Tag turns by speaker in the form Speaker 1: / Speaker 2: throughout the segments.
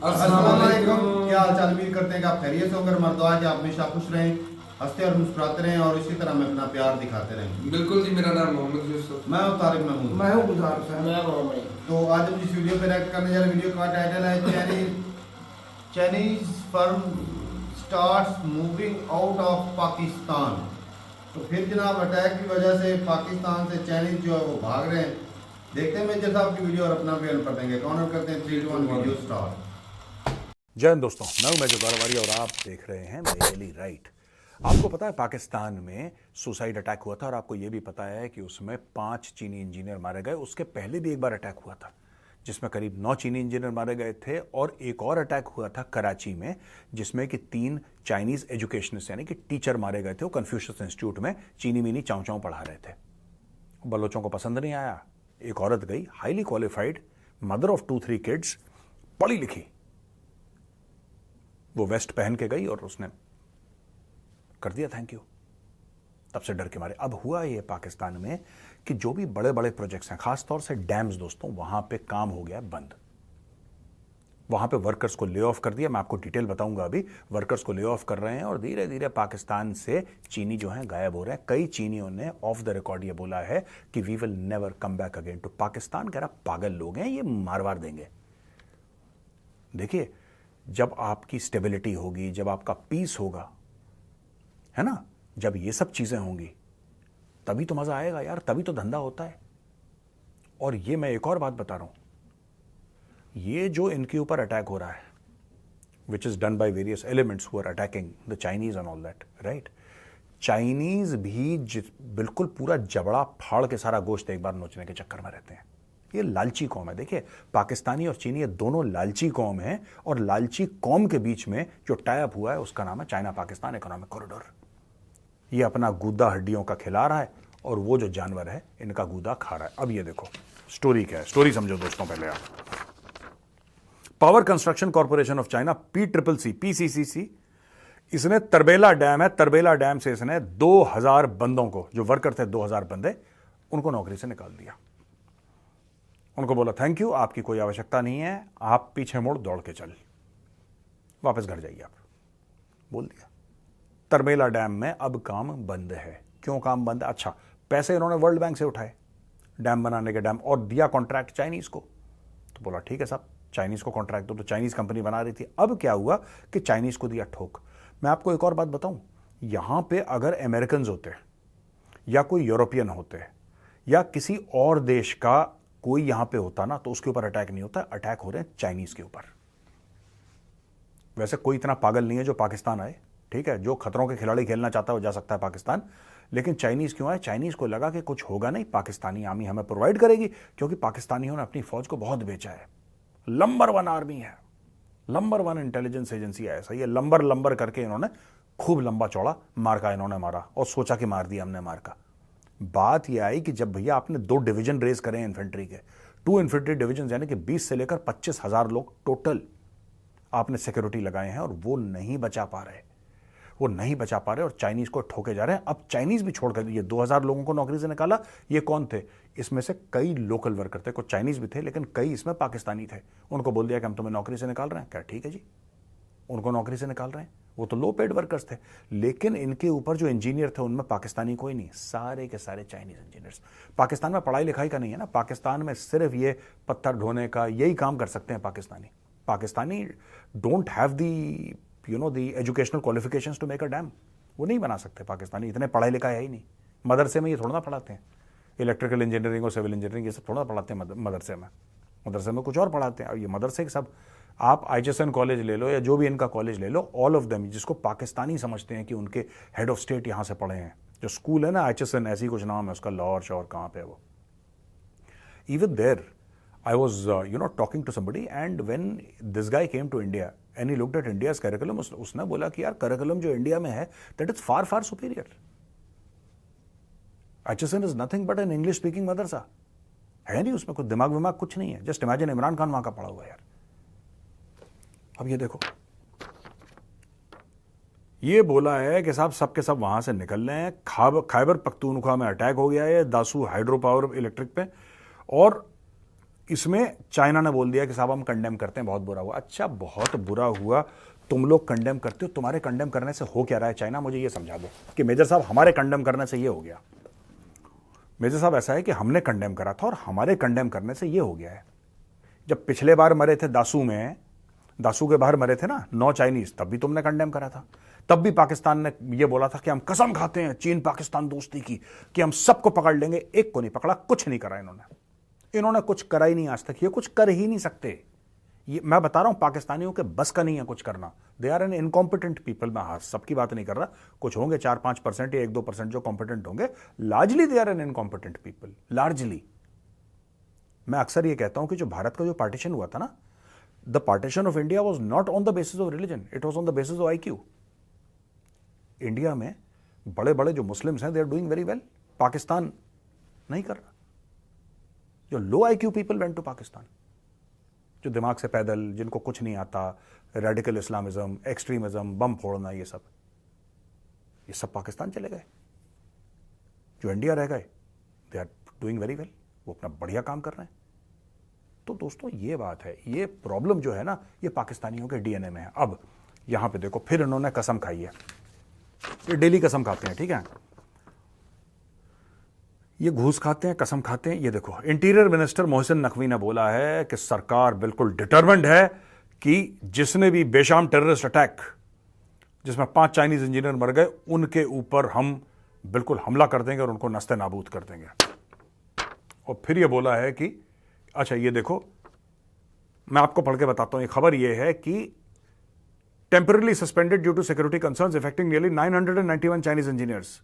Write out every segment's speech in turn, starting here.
Speaker 1: अस्सलाम वालेकुम। क्या हाल चाल, उम्मीद करते हैं कि आप खैरियत से होंगे। मर्द आज आप हमेशा खुश रहें, हंसते और मुस्कुराते रहें और इसी तरह हमें अपना प्यार दिखाते रहें।
Speaker 2: बिल्कुल जी, मेरा नाम मोहम्मद यूसुफ।
Speaker 1: मैं हूं तारिक महमूद।
Speaker 3: मैं हूँ गुजार हुसैन।
Speaker 4: मैं मोहम्मद।
Speaker 1: तो आज हम जिस वीडियो पे रिएक्ट करने जा रहे हैं, वीडियो का टाइटल है Chinese firm starts moving out of Pakistan. तो फिर जनाब अटैक की वजह से पाकिस्तान से चाइनीज जो है वो भाग रहे हैं। देखते हैं मेजर साहब की वीडियो और अपना बयान पढ़ देंगे। काउंट करते हैं 3 2 1 वीडियो स्टार्ट।
Speaker 5: जय हिंद दोस्तों, मैं हूं मेजर गौरवारी और आप देख रहे हैं डेली राइट। आपको पता है पाकिस्तान में सुसाइड अटैक हुआ था और आपको यह भी पता है कि उसमें 5 चीनी इंजीनियर मारे गए। उसके पहले भी एक बार अटैक हुआ था जिसमें करीब 9 चीनी इंजीनियर मारे गए थे और एक और अटैक हुआ था कराची में जिसमें कि 3 चाइनीज एजुकेशनिस्ट यानी कि टीचर मारे गए थे। वो कन्फ्यूशियस इंस्टीट्यूट में चीनी मीनी चाँव चाँव पढ़ा रहे थे। बलोचों को पसंद नहीं आया। एक औरत गई, highly qualified, mother of 2-3 kids, पढ़ी लिखी, वो वेस्ट पहन के गई और उसने कर दिया थैंक यू। तब से डर के मारे अब हुआ ये पाकिस्तान में कि जो भी बड़े बड़े प्रोजेक्ट्स हैं, खासतौर से डैम्स दोस्तों, वहां पे काम हो गया बंद। वहां पे वर्कर्स को ले ऑफ कर दिया। मैं आपको डिटेल बताऊंगा अभी। वर्कर्स को ले ऑफ कर रहे हैं और धीरे धीरे पाकिस्तान से चीनी जो है गायब हो रहे हैं। कई चीनियों ने ऑफ द रिकॉर्ड ये बोला है कि we will never come back again to Pakistan. कह रहा पागल लोग हैं, ये मारवार देंगे। देखिए, जब आपकी स्टेबिलिटी होगी, जब आपका पीस होगा, है ना, जब ये सब चीजें होंगी तभी तो मजा आएगा यार, तभी तो धंधा होता है। और ये मैं एक और बात बता रहा हूं, ये जो इनके ऊपर अटैक हो रहा है, which is done by various elements who are attacking the Chinese and all that, right. Chinese भी बिल्कुल पूरा जबड़ा फाड़ के सारा गोश्त एक बार नोचने के चक्कर में रहते हैं। ये लालची कौम है। देखिए, पाकिस्तानी और चीनी ये दोनों लालची कौम है और लालची कौम के बीच में जो टाई अप हुआ है उसका नाम है चाइना पाकिस्तान इकोनॉमिक कॉरिडोर। ये अपना गूदा हड्डियों का खिला रहा है और वो जो जानवर है इनका गूदा खा रहा है। अब ये देखो स्टोरी क्या है, स्टोरी समझो दोस्तों। पहले आप, power construction corporation of China PCCC, इसने तरबेला डैम है, तरबेला डैम से इसने 2000 बंदों को, जो वर्कर थे 2000 बंदे, उनको नौकरी से निकाल दिया। उनको बोला थैंक यू, आपकी कोई आवश्यकता नहीं है, आप पीछे मुड़ दौड़ के चल, वापस घर जाइए आप, बोल दिया। तरबेला डैम में अब काम बंद है। क्यों काम बंद है? अच्छा, पैसे इन्होंने वर्ल्ड बैंक से उठाए डैम बनाने के, डैम, और दिया कॉन्ट्रैक्ट चाइनीज को। तो बोला ठीक है साहब, चाइनीज को कॉन्ट्रैक्ट दो। तो चाइनीज कंपनी बना रही थी। अब क्या हुआ कि चाइनीज को दिया ठोक। मैं आपको एक और बात बताऊं, यहां पे अगर अमेरिकन होते या कोई यूरोपियन होते या किसी और देश का कोई यहां पे होता ना, तो उसके ऊपर अटैक नहीं होता। अटैक हो रहे हैं चाइनीज के ऊपर। वैसे कोई इतना पागल नहीं है जो पाकिस्तान आए, ठीक है। जो खतरों के खिलाड़ी खेलना चाहता है वो जा सकता है पाकिस्तान, लेकिन चाइनीज क्यों आए? चाइनीज को लगा कि कुछ होगा नहीं, पाकिस्तानी आर्मी हमें प्रोवाइड करेगी, क्योंकि पाकिस्तानियों ने अपनी फौज को बहुत बेचा है। नंबर 1 आर्मी है, नंबर 1 इंटेलिजेंस एजेंसी है। ऐसा ये लंबर करके इन्होंने खूब लंबा चौड़ा मार्का इन्होंने मारा और सोचा कि मार दिया हमने मार्का। बात यह आई कि जब भैया आपने 2 डिवीजन रेज करे हैं इन्फेंट्री के, 2 इन्फेंट्री डिवीजन, यानी कि 20 से लेकर 25,000 लोग टोटल आपने सिक्योरिटी लगाए हैं, और वो नहीं बचा पा रहे, वो नहीं बचा पा रहे और चाइनीज को ठोके जा रहे हैं। अब चाइनीज भी छोड़कर, ये 2000 लोगों को नौकरी से निकाला। ये कौन थे? इसमें से कई लोकल वर्कर थे, कुछ चाइनीज भी थे लेकिन कई इसमें पाकिस्तानी थे। उनको बोल दिया कि हम तुम्हें नौकरी से निकाल रहे हैं। क्या ठीक है जी, उनको नौकरी से निकाल रहे हैं। वो तो लो पेड वर्कर्स थे, लेकिन इनके ऊपर जो इंजीनियर थे उनमें पाकिस्तानी कोई नहीं, सारे के सारे चाइनीज इंजीनियर्स। पाकिस्तान में पढ़ाई लिखाई का नहीं है ना, पाकिस्तान में सिर्फ ये पत्थर ढोने का यही काम कर सकते हैं Pakistani don't have the the educational qualifications to make a dam. वो नहीं बना सकते पाकिस्तानी, इतने पढ़ाई लिखाई है ही नहीं। मदरसे में ये थोड़ा ना पढ़ाते हैं, इलेक्ट्रिकल इंजीनियरिंग और सिविल इंजीनियरिंग ये सब थोड़ा पढ़ाते हैं मदरसे में कुछ और पढ़ाते हैं। और ये मदरसे के सब, आप IHSN कॉलेज ले लो या जो भी इनका कॉलेज ले लो, ऑल ऑफ देम जिसको पाकिस्तानी समझते हैं कि उनके हेड ऑफ स्टेट यहाँ से पढ़े हैं। जो स्कूल है ना IHSN, ऐसी कुछ नाम है उसका, लाहौर शौर कहाँ पे है वो। Even there I was talking to somebody, and when this guy came to India and he looked at India's curriculum, उसने बोला कि यार करिकुलम जो इंडिया में है that is far far superior. IHSN is nothing but an English speaking मदरसा है नहीं, उसमें कुछ दिमाग कुछ नहीं है। जस्ट इमेजिन इमरान खान वहां का पढ़ा हुआ यार। अब ये देखो, ये बोला है कि साहब सबके सब वहां से निकल रहे हैं। खैबर पख्तूनख्वा में अटैक हो गया है दासू हाइड्रो पावर इलेक्ट्रिक पे, और इसमें चाइना ने बोल दिया कि साहब हम कंडेम करते हैं, बहुत बुरा हुआ। अच्छा, बहुत बुरा हुआ, तुम लोग कंडेम करते हो, तुम्हारे कंडेम करने से हो क्या रहा है चाइना, मुझे ये समझा दो कि मेजर साहब हमारे कंडेम करने से ये हो गया। मेजर साहब ऐसा है कि हमने कंडेम करा था और हमारे कंडेम करने से ये हो गया है। जब पिछले बार मरे थे दासू में, दासू के बाहर मरे थे ना 9 चाइनीज, तब भी तुमने कंडेम करा था। तब भी पाकिस्तान ने ये बोला था कि हम कसम खाते हैं चीन पाकिस्तान दोस्ती की कि हम सबको पकड़ लेंगे। एक को नहीं पकड़ा, कुछ नहीं करा इन्होंने कुछ करा ही नहीं आज तक। ये कुछ कर ही नहीं सकते। ये मैं बता रहा हूं, पाकिस्तानियों के बस का नहीं है कुछ करना। They are an incompetent people. मैं हाँ सबकी बात नहीं कर रहा, कुछ होंगे 4-5% या 1-2% जो कॉम्पिटेंट होंगे। Largely they are an incompetent people, largely. मैं अक्सर ये कहता हूं कि जो भारत का जो पार्टीशन हुआ था ना, the partition of India was not on the basis of religion, it was on the basis of IQ। India में बड़े बड़े जो मुस्लिम्स हैं they are doing very well, Pakistan नहीं कर रहा। जो low IQ people went to Pakistan, जो दिमाग से पैदल, जिनको कुछ नहीं आता, रेडिकल इस्लामिज्म, एक्सट्रीमिज्म, बम फोड़ना, ये सब पाकिस्तान चले गए। जो इंडिया रह गए they are doing very well, वो अपना बढ़िया काम कर रहे हैं। तो दोस्तों ये बात है, ये प्रॉब्लम जो है ना, ये पाकिस्तानियों के DNA में है। अब यहां पे देखो, फिर इन्होंने कसम खाई है। ये डेली कसम खाते हैं, ठीक है, ये घूस खाते हैं, कसम खाते हैं। ये देखो, इंटीरियर मिनिस्टर मोहसिन नकवी ने बोला है कि सरकार बिल्कुल डिटरमिन्ड है कि जिसने भी बेशाम टेररिस्ट अटैक जिसमें 5 चाइनीज इंजीनियर मर गए, उनके ऊपर हम बिल्कुल हमला कर देंगे और उनको नस्ते नाबूद कर देंगे। और फिर ये बोला है कि अच्छा ये देखो, मैं आपको पढ़ के बताता हूं। ये खबर ये है कि temporary suspended due to security concerns affecting nearly 991 Chinese engineers,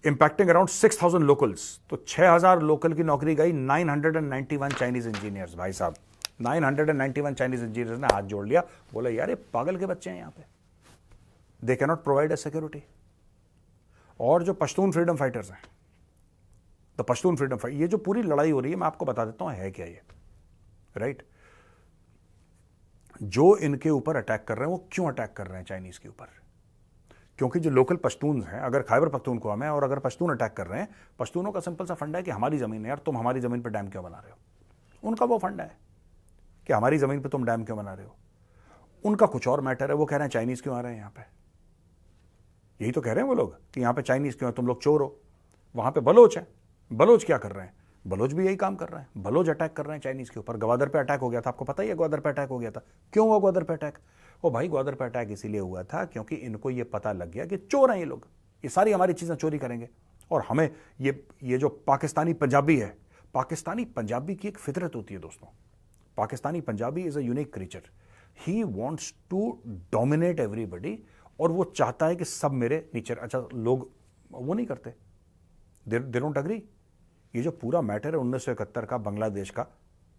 Speaker 5: impacting around 6000 locals. तो 6000 लोकल की नौकरी गई, 991 चाइनीज इंजीनियर्स। भाई साहब 991 चाइनीज इंजीनियर्स ने हाथ जोड़ लिया, बोला यार ये पागल के बच्चे हैं यहां पे, they can not provide a security. और जो पश्तून फ्रीडम फाइटर्स हैं, द पश्तून फ्रीडम फाइट, ये जो पूरी लड़ाई हो रही है, मैं आपको बता देता हूं है क्या ये, राइट। जो इनके ऊपर अटैक कर रहे हैं, वो क्यों अटैक कर रहे हैं चाइनीज के ऊपर? क्योंकि जो लोकल पश्तून हैं, अगर खैबर पख्तूनख्वा में और अगर पश्तून अटैक कर रहे हैं, पश्तूनों का सिंपल सा फंडा है कि हमारी जमीन है यार, तुम हमारी जमीन पर डैम क्यों बना रहे हो। उनका वो फंडा है कि हमारी जमीन पर तुम डैम क्यों बना रहे हो। उनका कुछ और मैटर है, वो कह रहे हैं चाइनीज क्यों आ रहे हैं यहाँ पे। यही तो कह रहे हैं वो लोग कि यहाँ पे चाइनीज क्यों है, तुम लोग चोर हो। वहां पे बलोच है, बलोच क्या कर रहे हैं, बलोच भी यही काम कर रहे हैं, बलोच अटैक कर रहे हैं चाइनीज के ऊपर। ग्वादर पे अटैक हो गया था, आपको पता ही है ग्वादर पे अटैक हो गया था। क्यों हुआ ग्वादर पे अटैक? ओ भाई, ग्वादर पे अटैक इसीलिए हुआ था क्योंकि इनको ये पता लग गया कि चोर हैं ये लोग, ये सारी हमारी चीजें चोरी करेंगे। और हमें ये जो पाकिस्तानी पंजाबी है, पाकिस्तानी पंजाबी की एक फितरत होती है दोस्तों। Pakistani Punjabi is a unique creature, he wants to dominate everybody, और वो चाहता है कि सब मेरे नीचे। अच्छा, लोग वो नहीं करते, दे डोंट एग्री। ये जो पूरा मैटर है 1971 का बांग्लादेश का,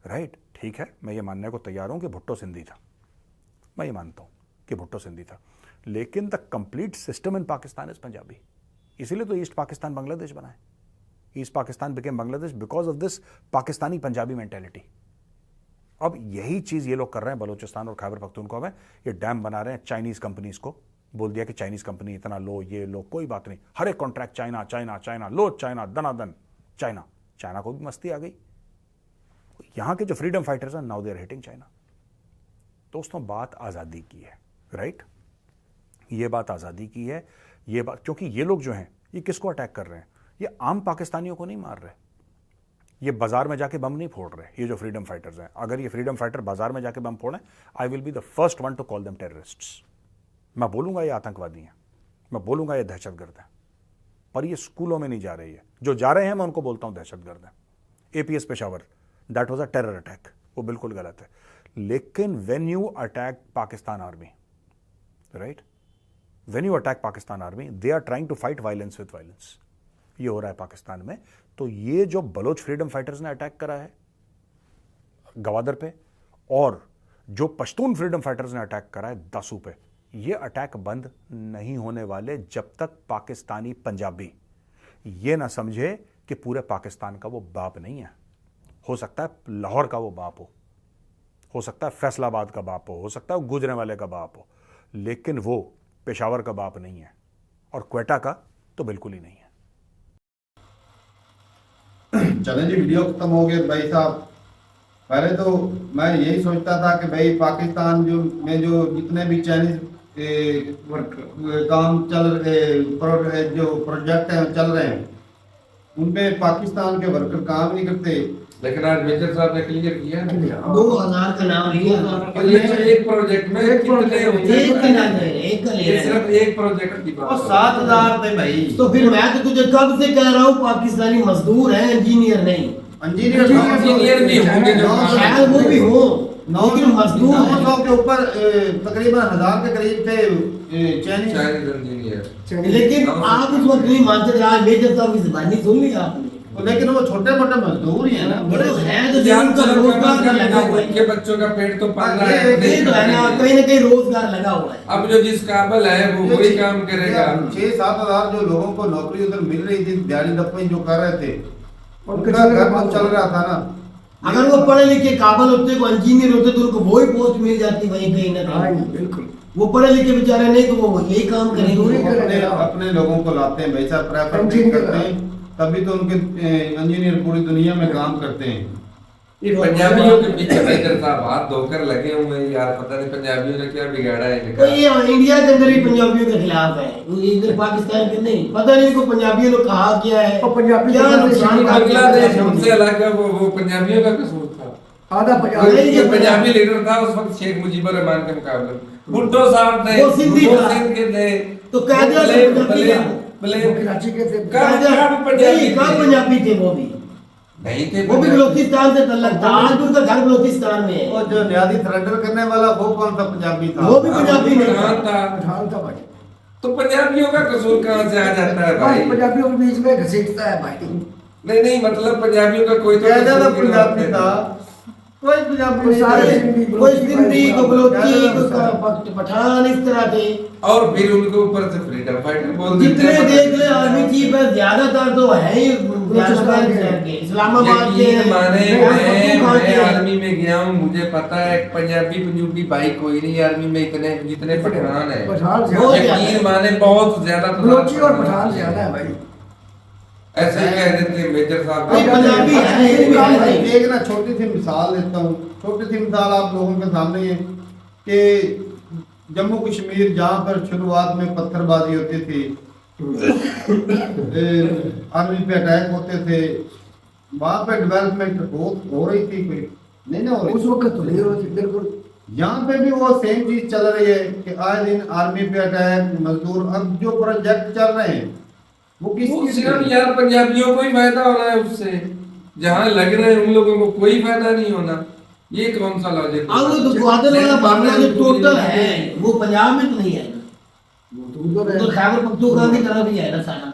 Speaker 5: राइट, ठीक है, मैं ये मानने को तैयार हूं कि भुट्टो सिंधी था, मैं ये मानता हूं कि भुट्टो सिंधी था, लेकिन the complete system in Pakistan is Punjabi. इसीलिए तो ईस्ट पाकिस्तान बांग्लादेश बना है। East Pakistan became Bangladesh because of this Pakistani Punjabi mentality. अब यही चीज ये लोग कर रहे हैं बलूचिस्तान और खैबर पख्तूनख्वा में। ये डैम बना रहे हैं, चाइनीज कंपनीज को बोल दिया कि चाइनीज कंपनी इतना लो, ये लो, कोई बात नहीं, हर एक कॉन्ट्रैक्ट चाइना चाइना चाइना, लो चाइना, दनादन चाइना। चाइना को भी मस्ती आ गई। यहां के जो फ्रीडम फाइटर्स हैं, now they are hitting China. दोस्तों बात आजादी की है, राइट, ये बात आजादी की है। ये बात, क्योंकि ये लोग जो हैं ये किसको अटैक कर रहे हैं? ये आम पाकिस्तानियों को नहीं मार रहे, ये बाजार में जाके बम नहीं फोड़ रहे। ये जो फ्रीडम फाइटर्स हैं, अगर ये फ्रीडम फाइटर बाजार में जाके बम फोड़ें, I will be the first one to call them terrorists. मैं बोलूंगा ये आतंकवादी हैं, मैं बोलूंगा ये दहशतगर्द हैं, पर ये स्कूलों में नहीं जा रही है। जो जा रहे हैं मैं उनको बोलता हूं दहशतगर्द हैं। APS Peshawar, that was a terror attack, वो बिल्कुल गलत है। लेकिन when you attack Pakistan army, right, when you attack Pakistan army, they are trying to fight violence with violence. ये हो रहा है पाकिस्तान में। तो ये जो बलोच फ्रीडम फाइटर्स ने अटैक करा है गवादर पे, और जो पश्तून फ्रीडम फाइटर्स ने अटैक करा है दासू पे, ये अटैक बंद नहीं होने वाले जब तक पाकिस्तानी पंजाबी ये ना समझे कि पूरे पाकिस्तान का वो बाप नहीं है। हो सकता है लाहौर का वो बाप हो सकता है फैसलाबाद का बाप हो सकता है गुजरे वाले का बाप हो, लेकिन वो पेशावर का बाप नहीं है, और क्वेटा का तो बिल्कुल ही नहीं है।
Speaker 1: चलें जी, वीडियो खत्म हो गया भाई साहब। पहले तो मैं यही सोचता था कि भाई पाकिस्तान जो जितने भी चाइनीज काम चल रहे जो प्रोजेक्ट हैं चल रहे हैं उनपे पाकिस्तान के वर्कर काम नहीं करते।
Speaker 2: लेकिन आज मेजर साहब ने क्लियर किया ना
Speaker 3: 2000 का नाम लिया
Speaker 2: और ये एक प्रोजेक्ट में कितने होंगे
Speaker 3: एक का नाम है, एक का
Speaker 2: ये
Speaker 3: लिया
Speaker 2: सिर्फ एक प्रोजेक्ट की बात
Speaker 1: और
Speaker 2: है।
Speaker 1: 7,000 थे भाई।
Speaker 3: तो फिर मैं तो तुझे कब से कह रहा हूँ पाकिस्तानी मजदूर है, इंजीनियर नहीं।
Speaker 2: इंजीनियर भी होंगे जो
Speaker 3: शायद वो भी हो लेकिन मजदूर है।
Speaker 1: 900 के ऊपर तकरीबन 1,000 के करीब थे चाइनीज।
Speaker 2: Chinese engineer.
Speaker 3: लेकिन आप उस वक्त नहीं मानते थे, आज मेजर साहब की जुबानी सुन ली आपने।
Speaker 1: लेकिन वो छोटे मोटे मजदूर ही है ना।
Speaker 3: वो है तो जरूर का रोजगार का लगा हुआ है।
Speaker 2: उनके बच्चों का पेट तो पाल रहा
Speaker 1: ये
Speaker 3: ये तो है ना,
Speaker 2: है।
Speaker 3: कहीं ना कहीं रोजगार लगा हुआ है।
Speaker 2: अब जो जिस काबिल है वो वही काम करेगा।
Speaker 1: 6-7 हजार जो लोगों को नौकरी उधर मिल रही थी दिहाड़ी दप्पई जो कर रहे थे उनका घर तो चल रहा था ना।
Speaker 3: अगर वो पढ़े लिखे काबिल होते, को इंजीनियर होते तो उनको वही पोस्ट मिल जाती वहीं कहीं ना कहीं।
Speaker 4: बिल्कुल
Speaker 3: वो पढ़े लिखे बेचारे नहीं तो वो यही काम
Speaker 4: मजदूरी
Speaker 3: करेंगे।
Speaker 4: करेंगे।
Speaker 1: अपने लोगों को लाते हैं भाई साहब, प्रेफर नहीं
Speaker 4: इंजीनियर
Speaker 1: करते हैं, तभी तो उनके इंजीनियर पूरी दुनिया में काम करते हैं।
Speaker 2: ये पंजाबियों के पीछे मेजर साहब हाथ धोकर लगे हुए हैं यार, पता नहीं पंजाबियों ने क्या बिगाड़ा है
Speaker 3: तो
Speaker 2: इनका।
Speaker 3: ये इंडिया के अंदर ही पंजाबियों के खिलाफ है, इधर पाकिस्तान के नहीं। पता नहीं इनको पंजाबियों ने कहा क्या है,
Speaker 4: और पंजाबी
Speaker 3: क्या
Speaker 4: तो
Speaker 3: नुकसान का
Speaker 2: बांग्लादेश हमसे अलग है, वो पंजाबियों का कसूर था।
Speaker 4: आधा
Speaker 2: जो पंजाबी लीडर था उस वक्त शेख मुजीबुर रहमान के मुकाबले भुट्टो साहब थे,
Speaker 3: वो सिंधी
Speaker 2: वो
Speaker 3: था।
Speaker 2: सिंध के थे।
Speaker 3: तो कायदे से पंजाबी था।
Speaker 4: वो कराची के थे।
Speaker 3: कहाँ पंजाबी थे वो भी?
Speaker 2: नहीं थे
Speaker 3: वो भी बलोचिस्तान से तल्लक था। आज उनका घर बलोचिस्तान में है।
Speaker 1: और जो न्यायाधीश सरेंडर करने वाला वो कौन सा पंजाबी था?
Speaker 3: वो भी पंजाबी नहीं था।
Speaker 4: पठान था भाई।
Speaker 2: तो पंजाबियों का कसूर कहाँ से आ जाता है
Speaker 4: भाई
Speaker 2: भाई?
Speaker 4: पंजाबियों के बीच में घसीटता है भाई।
Speaker 2: नहीं नहीं, मतलब पंजाबियों का कोई तो
Speaker 1: क्या ज्यादा
Speaker 2: कसूर नहीं
Speaker 1: पंजाबी
Speaker 2: होता।
Speaker 1: था? कोई पंजाबी नहीं
Speaker 4: सारे
Speaker 1: थे।
Speaker 4: सिंधी,
Speaker 3: कोई सिंधी, कोई बलोची,
Speaker 1: ज्यादा
Speaker 3: कोई पठान, इस तरह थे।
Speaker 2: और फिर उनके ऊपर से फ्रीडम फाइटर बोल देते
Speaker 3: जितने
Speaker 2: हैं।
Speaker 3: देख ले आर्मी चीफ है ज्यादातर तो है ही बयानाबाद शहर के, इस्लामाबाद के।
Speaker 2: यकीन माने
Speaker 3: पख्तूनख्वा के।
Speaker 2: मैं आर्मी में गया हूँ, मुझे पता है पंजाबी भाई कोई नहीं आर्मी में इतने जितने पठान है।
Speaker 4: पठान
Speaker 3: बहुत
Speaker 4: ज्यादा
Speaker 2: यकीन माने बहुत ज्यादा
Speaker 4: बलोची और पठान ज्यादा है भाई।
Speaker 2: ऐसे ही कह देते हैं मेजर साहब।
Speaker 3: नहीं, पंजाबी है, ये भी है भाई।
Speaker 1: एक ना छोटी सी मिसाल देता हूँ। छोटी सी मिसाल आप लोगों के सामने है कि जम्मू कश्मीर जहाँ पर शुरुआत में पत्थरबाजी होती थी, आर्मी पे अटैक होते थे, वहाँ पे डेवलपमेंट हो रही थी कोई नहीं ना हो
Speaker 4: उस
Speaker 1: रही।
Speaker 4: वक्त तो नहीं होती बिल्कुल।
Speaker 1: यहाँ पे भी वो सेम चीज चल रही है कि आए दिन आर्मी पे अटैक, मजदूर। अब जो प्रोजेक्ट चल रहे हैं वो
Speaker 2: वो
Speaker 1: किसकी
Speaker 2: सिर्फ यार पंजाबियों को ही फायदा हो रहा है उससे, जहाँ लग रहे हैं उन लोगों को कोई फायदा नहीं होना। ये कौन सा लॉजिक?
Speaker 3: अब वो तो ग्वादर वाला मामला जो टोटल है वो पंजाब में तो नहीं है ना,
Speaker 4: वो तो उधर
Speaker 3: तो
Speaker 4: है।
Speaker 3: खैबर पख्तूनख्वा की तरफ ही है ना सारा।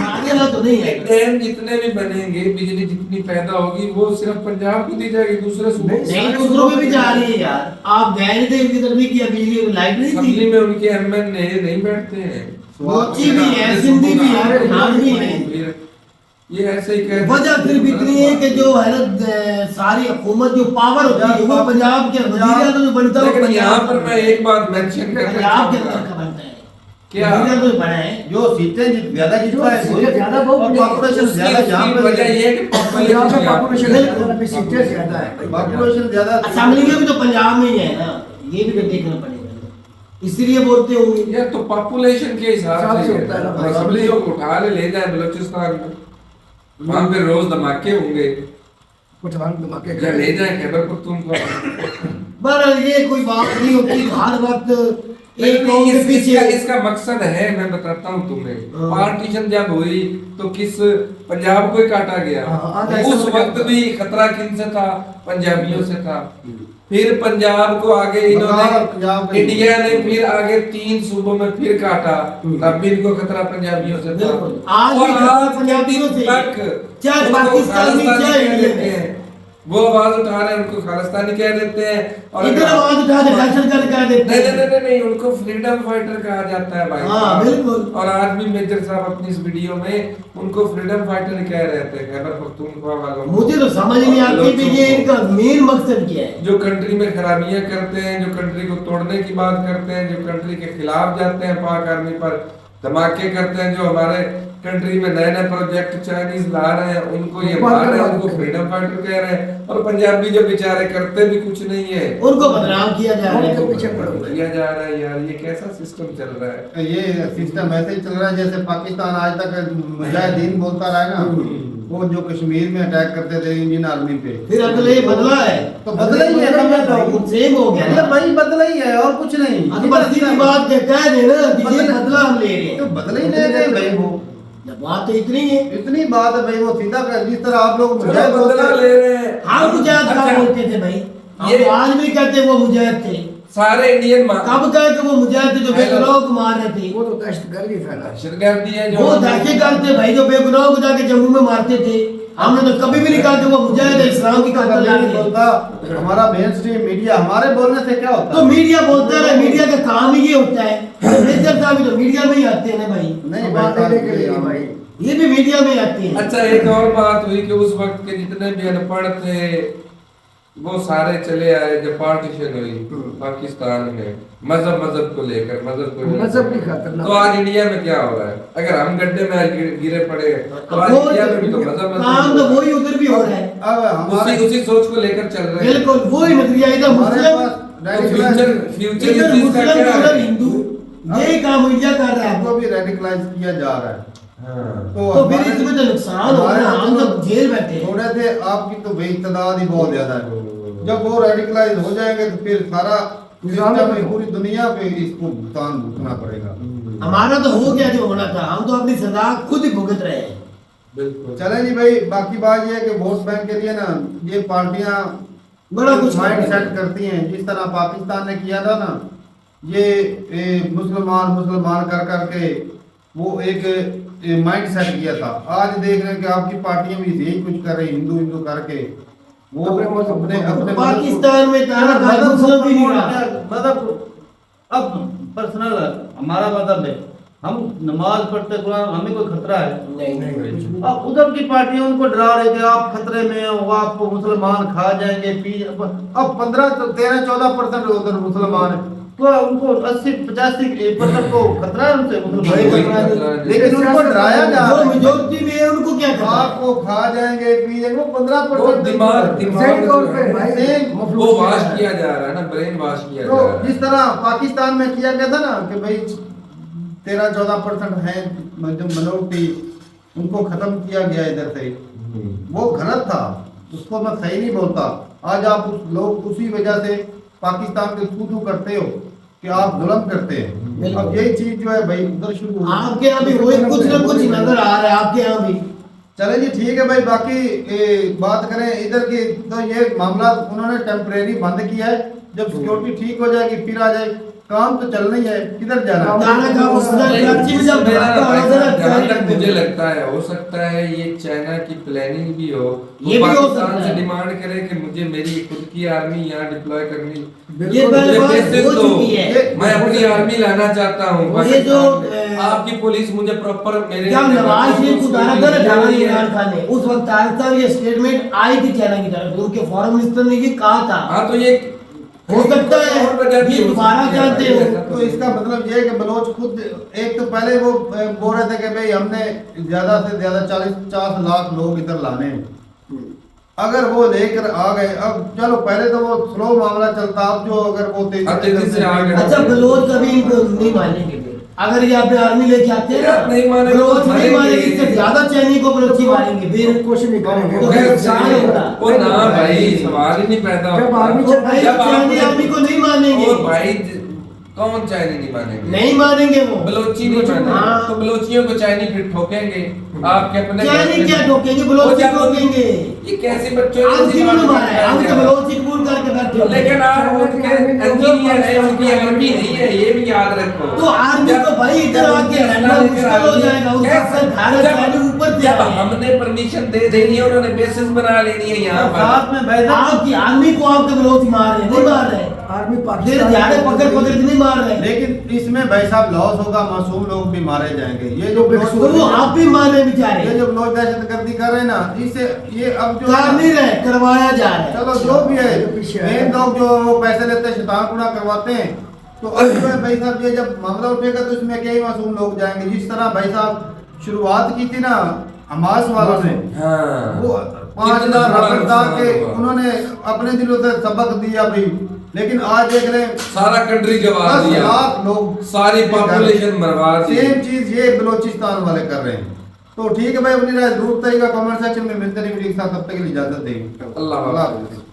Speaker 3: आगे वाला तो नहीं है।
Speaker 2: डैम जितने भी बनेंगे, बिजली जितनी पैदा होगी वो सिर्फ पंजाब को दी जाएगी, दूसरे सूबों को
Speaker 3: नहीं, दूसरों में भी जा रही है यार। आप गए नहीं थे इनकी तरफ भी किया, बिजली लाइट नहीं
Speaker 2: असेंबली
Speaker 3: थी।
Speaker 2: में उनके एमएनए नहीं बैठते हैं।
Speaker 3: बलोची भी है, सिंधी भी है, पठान भी है।
Speaker 2: ये ऐसे ही कहते
Speaker 3: वजह सिर्फ इतनी है कि जो है ना सारी हुकूमत जो पावर होती है वो पंजाब के वजीर आज़म जो बनता है वो
Speaker 2: लेकिन यहाँ
Speaker 3: पंजाब
Speaker 2: पर मैं एक बात मेंशन करना
Speaker 3: पंजाब के
Speaker 2: चाहूंगा।
Speaker 3: अंदर का बनता है।
Speaker 2: क्या?
Speaker 3: वजीर आज़म जो बना है
Speaker 1: जो सीटें ज्यादा जितना है
Speaker 4: सीटें ज्यादा बहुत
Speaker 1: और
Speaker 4: नहीं।
Speaker 1: पॉपुलेशन ज्यादा जहाँ
Speaker 2: उसकी वजह
Speaker 1: पे
Speaker 2: ये है कि
Speaker 4: पंजाब में पॉपुलेशन
Speaker 3: बिल्कुल।
Speaker 4: ज्यादा है, सीटें ज्यादा है।
Speaker 1: पॉपुलेशन ज्यादा
Speaker 3: असेंबली में भी तो पंजाब में ही है ना, ये भी तो देखना पड़ेगा। इसलिए बोलते होंगे
Speaker 2: ये तो पॉपुलेशन के हिसाब
Speaker 4: हिसाब
Speaker 2: से
Speaker 4: से होता है ना भाई।
Speaker 2: असेंबलियों को उठा ले जाए बलूचिस्तान में, वहां पे रोज धमाके होंगे,
Speaker 4: पठान धमाके
Speaker 2: या ले जाए खैबर पख्तूनख्वा।
Speaker 3: बहरहाल ये कोई बात नहीं होती हर वक्त एक कौम के
Speaker 2: इसका
Speaker 3: पीछे।
Speaker 2: इसका मकसद है, मैं बताता हूँ तुम्हें।
Speaker 3: हाँ।
Speaker 2: पार्टीशन जब हुई तो किस पंजाब को ही काटा गया।
Speaker 4: हाँ, आधा
Speaker 2: उस
Speaker 4: हिस्सा
Speaker 2: वक्त भी खतरा किन से था? पंजाबियों से था। फिर पंजाब को आगे
Speaker 1: बंगाल, पंजाब
Speaker 2: इन्होंने
Speaker 1: में।
Speaker 2: इंडिया ने फिर आगे 3 सूबों में फिर काटा, तब भी इनको खतरा पंजाबियों से था।
Speaker 3: बिल्कुल। आज भी
Speaker 2: और
Speaker 3: खतरा
Speaker 2: आज के
Speaker 3: पंजाबियों
Speaker 2: दिन
Speaker 3: से।
Speaker 2: तक
Speaker 3: चाहे
Speaker 2: उनको
Speaker 3: पाकिस्तानी,
Speaker 2: खालिस्तानी
Speaker 3: चाहे
Speaker 2: कह
Speaker 3: इंडिया
Speaker 2: देते
Speaker 3: में।
Speaker 2: हैं। वो आवाज उठा रहे हैं, उनको खालिस्तानी कह देते हैं। और
Speaker 3: इधर आवाज उठा के दहशत गर्द कह देते
Speaker 2: नहीं
Speaker 3: हैं।
Speaker 2: नहीं नहीं नहीं, उनको फ्रीडम फाइटर कहा जाता है भाई
Speaker 3: हाँ,
Speaker 2: साहब।
Speaker 3: बिल्कुल।
Speaker 2: और आज भी मेजर साहब अपनी इस वीडियो में उनको फ्रीडम फाइटर कह रहे थे, खैबर पख्तूनख्वा वालों को।
Speaker 3: मुझे तो समझ नहीं आती कि ये इनका मेन मकसद क्या है।
Speaker 2: जो कंट्री में खराबियां करते हैं, जो कंट्री को तोड़ने की बात करते हैं, जो कंट्री के खिलाफ जाते हैं, पाक आर्मी पर धमाके करते हैं, जो हमारे कंट्री में नए नए प्रोजेक्ट चाइनीज ला रहे हैं, उनको ये मार रहे हैं, उनको फ्रीडम फाइटर कह रहे हैं, और पंजाबी जो बेचारे करते भी कुछ नहीं है
Speaker 3: उनको बदनाम किया जा रहा है।
Speaker 4: पीछे पड़ो
Speaker 2: किया जा रहा है। यार ये कैसा सिस्टम चल रहा है?
Speaker 1: ये सिस्टम ऐसे ही चल रहा है जैसे पाकिस्तान आज तक मुजाहिदीन बोलता रहा है ना, वो जो कश्मीर में अटैक करते थे इंडियन आर्मी पे,
Speaker 3: फिर अगले बदला है
Speaker 1: तो बदला ही है,
Speaker 3: तो सेम हो गया
Speaker 1: मतलब भाई बदला ही है और कुछ नहीं।
Speaker 3: अकबर की बात कह देना कि ये बदला हम ले रहे
Speaker 1: तो
Speaker 3: हैं,
Speaker 1: बदला ही ले गए भाई वो,
Speaker 3: बात तो इतनी है।
Speaker 1: इतनी बात है भाई, वो सीधा कर जिस तरह आप लोग
Speaker 2: चलो
Speaker 1: मुजाहिद
Speaker 2: बदला
Speaker 1: बोलते
Speaker 2: ले रहे हैं।
Speaker 3: हम मुजाहिद कहाँ
Speaker 2: अच्छा,
Speaker 3: बोलते थे भाई, हम
Speaker 2: ये-
Speaker 3: तो आज भी कहते वो मुजाहिद थे।
Speaker 2: सारे इंडियन
Speaker 3: कब कहे कि वो मुजाहिद थे जो बेगुनाहों को मार रहे थे?
Speaker 4: वो तो दहशतगर्दी फैला।
Speaker 2: दहशतगर्दी है जो
Speaker 3: वो दहशतगर्द थे भाई जो बेगुनाहों को जाके जम्मू में मारते थे। हमने तो कभी भी नहीं कहा कि वो मुजाहिद है, इस्लाम की
Speaker 1: अगर
Speaker 3: कातिल
Speaker 1: नहीं
Speaker 3: है।
Speaker 1: बोलता हमारा मेन स्ट्रीम मीडिया, हमारे बोलने से क्या होता
Speaker 3: तो मीडिया बोलता है, मीडिया का काम ही ये होता है। मेजर साहब भी तो मीडिया में ही आते हैं ना भाई,
Speaker 1: नहीं
Speaker 4: बात
Speaker 1: भाई,
Speaker 4: लेके लिए भाई।
Speaker 3: ये भी मीडिया में आते हैं।
Speaker 2: अच्छा एक और बात हुई कि उस वक्त के जितने भी अनपढ़ थे वो सारे चले आए जब पार्टीशन हुई पाकिस्तान में, मजहब को लेकर,
Speaker 4: मजहब भी खतरनाक।
Speaker 2: तो आज इंडिया में क्या हो रहा है? अगर हम गड्ढे में गिरे पड़े तो आज
Speaker 3: वो
Speaker 2: इंडिया में भी तो मजहब
Speaker 3: काम तो वही उधर भी हो रहा है।
Speaker 1: अब हमारे
Speaker 2: उसी सोच को लेकर चल रहे हैं।
Speaker 3: बिल्कुल वही नजरिया, इधर
Speaker 1: हमारे
Speaker 3: मुस्लिम
Speaker 1: पास
Speaker 2: तो
Speaker 1: radicalize-
Speaker 2: फ्यूचर
Speaker 3: इधर
Speaker 2: इस चीज का
Speaker 3: मुस्लिम
Speaker 2: क्या
Speaker 3: उधर
Speaker 2: है?
Speaker 3: हिंदू, यही काम इंडिया कर रहा है।
Speaker 1: को भी रेडिकलाइज किया जा रहा है।
Speaker 2: हाँ।
Speaker 3: तो फिर
Speaker 1: हमारे-
Speaker 3: इसमें तो नुकसान हो रहा है, हम तो जेल बैठे हैं।
Speaker 1: थोड़े थे आपकी तो बेइतदाद ही बहुत ज्यादा है। जब वो रेडिकलाइज हो जाएंगे तो फिर सारा सिस्टम में पूरी दुनिया पे इसको भुगतान भुगतना पड़ेगा।
Speaker 3: हमारा तो हो गया जो होना था, हम तो अपनी सजा खुद ही भुगत रहे हैं।
Speaker 2: बिल्कुल।
Speaker 1: चले जी भाई, बाकी बात ये है कि वोट बैंक के लिए ना ये पार्टियां
Speaker 3: बड़ा कुछ
Speaker 1: माइंड
Speaker 3: कर रहे
Speaker 1: सेट करती हैं। जिस तरह पाकिस्तान ने किया था ना, ये मुसलमान कर करके वो एक माइंड सेट किया था। आज देख रहे हैं कि आपकी पार्टियां भी यही कुछ कर रही, हिंदू करके वो अपने
Speaker 3: पाकिस्तान में तारा भाई मुस्लिम भी नहीं रहा।
Speaker 6: मतलब अब पर्सनल हमारा मजहब है, हम नमाज पढ़ते कुरान, हमें कोई खतरा है?
Speaker 3: नहीं।
Speaker 6: अब उधर की पार्टियां उनको डरा रहे थे, आप खतरे में हो, आपको मुसलमान खा जाएंगे अब 15-13-14% उधर मुसलमान है, तो उनको 80-85% को खतरा है उनसे मुसलमान।
Speaker 1: लेकिन उनको डराया जा
Speaker 3: जो
Speaker 1: रहा है,
Speaker 3: मेजोरिटी में है उनको क्या खतरा है?
Speaker 1: आपको खा जाएंगे पी जाएंगे, वो
Speaker 2: वो
Speaker 1: 15%
Speaker 4: सही तौर पे भाई
Speaker 1: सेम
Speaker 2: वो वाश किया जा रहा है ना, ब्रेन वाश किया
Speaker 1: तो
Speaker 2: जा रहा है।
Speaker 1: जिस तरह पाकिस्तान में किया गया था ना कि भाई 13-14% है मिनोरिटी, उनको खत्म किया गया इधर से, वो गलत था, उसको मैं सही नहीं बोलता। आज आप लोग उसी वजह से पाकिस्तान के थू करते हो कि आप जुल्म करते हैं। अब यही चीज जो है भाई उधर शुरू हुई।
Speaker 3: आपके यहाँ भी वही कुछ ना कुछ नजर आ रहा है, आपके यहाँ भी।
Speaker 1: चले जी ठीक है भाई, बाकी बात करें इधर की, तो ये मामला उन्होंने टेम्परेरी बंद किया है, जब सिक्योरिटी ठीक हो जाएगी फिर आ जाए, काम तो चलना ही है, किधर जाना
Speaker 3: तारा का उसका कराची में जब धमाका हुआ था ना,
Speaker 2: जहाँ तक
Speaker 3: तैयारी
Speaker 2: मुझे लगता है हो सकता है ये चाइना की प्लानिंग भी हो,
Speaker 3: ये
Speaker 2: वो
Speaker 3: भी हो
Speaker 2: पाकिस्तान
Speaker 3: सकता
Speaker 2: से
Speaker 3: है।
Speaker 2: डिमांड करे कि मुझे मेरी खुद की आर्मी यहाँ डिप्लॉय करनी,
Speaker 3: ये पहले
Speaker 2: मुझे
Speaker 3: बात
Speaker 2: bases
Speaker 3: हो
Speaker 2: दो,
Speaker 3: चुकी है।
Speaker 2: मैं अपनी आर्मी लाना चाहता हूँ
Speaker 3: ये जो
Speaker 2: पाकिस्तान में। आपकी पुलिस मुझे प्रॉपर मेरे
Speaker 3: जब नवाज शरीफ को उतारा था ना
Speaker 2: ये
Speaker 3: जाना
Speaker 2: है।
Speaker 3: इमरान खान ने, उस वक्त आया था ये स्टेटमेंट आई थी चाइना की तरफ से, उनके फॉरेन मिनिस्टर ने ये कहा था।
Speaker 2: हाँ तो ये
Speaker 3: हो सकता है
Speaker 2: और वजह भी
Speaker 3: ये
Speaker 2: हो
Speaker 3: दोबारा
Speaker 2: सकती है
Speaker 3: चाहते
Speaker 2: भाई,
Speaker 3: हो।
Speaker 2: ऐसा
Speaker 1: तो इसका मतलब ये है कि बलोच खुद, एक तो पहले वो बोल रहे थे कि भाई हमने ज्यादा से ज्यादा 40-50 लाख लोग इधर लाने हैं, अगर वो लेकर आ गए, अब चलो पहले तो वो स्लो मामला चलता, अब जो अगर वो
Speaker 2: तेजी से आ गए।
Speaker 3: अच्छा बलोच कभी इनको नहीं मानेंगे फिर, अगर ये अपने आर्मी लेके आते हैं
Speaker 2: यार, नहीं
Speaker 3: ना,
Speaker 2: मानेंगे तो
Speaker 3: बलोच नहीं
Speaker 2: मारेंगे।
Speaker 3: मानेंगे, इससे ज्यादा चैनी को बलोची मारेंगे फिर।
Speaker 4: कुछ नहीं करेंगे।
Speaker 3: तो फिर नुकसान होगा।
Speaker 2: वो ना भाई सवाल ही नहीं पैदा
Speaker 4: जब
Speaker 2: होता।
Speaker 4: आर्मी
Speaker 3: तो भाई
Speaker 2: जब
Speaker 3: चाइनी
Speaker 2: आपने-
Speaker 3: आर्मी को नहीं मानेंगे,
Speaker 2: और भाई कौन चाइनी नहीं मानेंगे?
Speaker 3: नहीं मानेंगे वो।
Speaker 2: बलोची नहीं मानेंगे,
Speaker 3: हाँ।
Speaker 2: तो बलोचियों को चाइनी फिर ठोकेंगे आपके अपने
Speaker 3: चाइनी
Speaker 2: घर
Speaker 3: क्या
Speaker 2: में।
Speaker 3: ठोकेंगे,
Speaker 2: वो
Speaker 3: बलोची
Speaker 2: जब-
Speaker 3: ठोकेंगे।
Speaker 2: ये कैसे बच्चों
Speaker 3: हम क्यों नहीं मारा है, हम तो बलोची कबूल करके बैठे हैं।
Speaker 2: लेकिन आप उनके इंजीनियर है, उनकी आर्मी नहीं है, ये भी याद रखो।
Speaker 3: तो आर्मी
Speaker 2: जब-
Speaker 3: को भाई इधर
Speaker 2: जब
Speaker 3: आके
Speaker 2: उनकी
Speaker 3: रहना
Speaker 2: सेना
Speaker 3: मुश्किल
Speaker 2: लेकर
Speaker 3: हो
Speaker 2: आनी है,
Speaker 3: जाएगा, उनका
Speaker 2: कैसे-
Speaker 3: सर खाना
Speaker 2: जब-
Speaker 3: चाइनी ऊपर से
Speaker 2: जब
Speaker 3: आए।
Speaker 2: हमने परमिशन दे देनी है, उन्होंने बेसिस बना लेनी है यहाँ पर।
Speaker 6: साथ में बैठे
Speaker 3: आपकी आर्मी को आपके बलोच मार रहे, नहीं मार रहे,
Speaker 4: आर्मी
Speaker 3: फिर
Speaker 4: पाकिस्तान
Speaker 3: झाड़े पकड़ पकड़ के नहीं मार रहे।
Speaker 1: लेकिन इसमें भाई साहब लॉस होगा, मासूम लोग भी मारे जाएंगे। ये जो
Speaker 3: तो वो आप भी मार रहे बेचारे,
Speaker 1: ये जो लोग दहशतगर्दी कर रहे हैं ना, इससे ये अब जो
Speaker 3: कर नहीं रहे, करवाया जा रहा है।
Speaker 1: चलो जो भी है,
Speaker 4: पीछे है।
Speaker 1: मेन लोग जो वो पैसे लेते हैं शैतान गुना करवाते हैं, तो अब जो है भाई साहब ये जब मामला उठेगा तो इसमें कई मासूम लोग जाएंगे। जिस तरह भाई साहब
Speaker 6: शुरुआत की थी ना हमास वालों ने,
Speaker 2: हाँ
Speaker 6: वो 5,000
Speaker 2: बड़ा
Speaker 6: रॉकेट डाल के
Speaker 2: नुकसान हुआ।
Speaker 6: उन्होंने अपने दिलों से सबक दिया भाई, लेकिन आज देख रहे
Speaker 2: सारा कंट्री गवा
Speaker 6: 10
Speaker 2: दिया,
Speaker 6: लाख लोग
Speaker 2: सारी पॉपुलेशन मरवा दी।
Speaker 6: सेम चीज ये बलोचिस्तान वाले कर रहे हैं। तो ठीक है भाई, अपनी राय जरूर बताइएगा कमेंट सेक्शन में। मिलते हैं वीडियो के साथ, तब तक के लिए इजाजत देंगे।
Speaker 2: अल्लाह हाफ़िज़।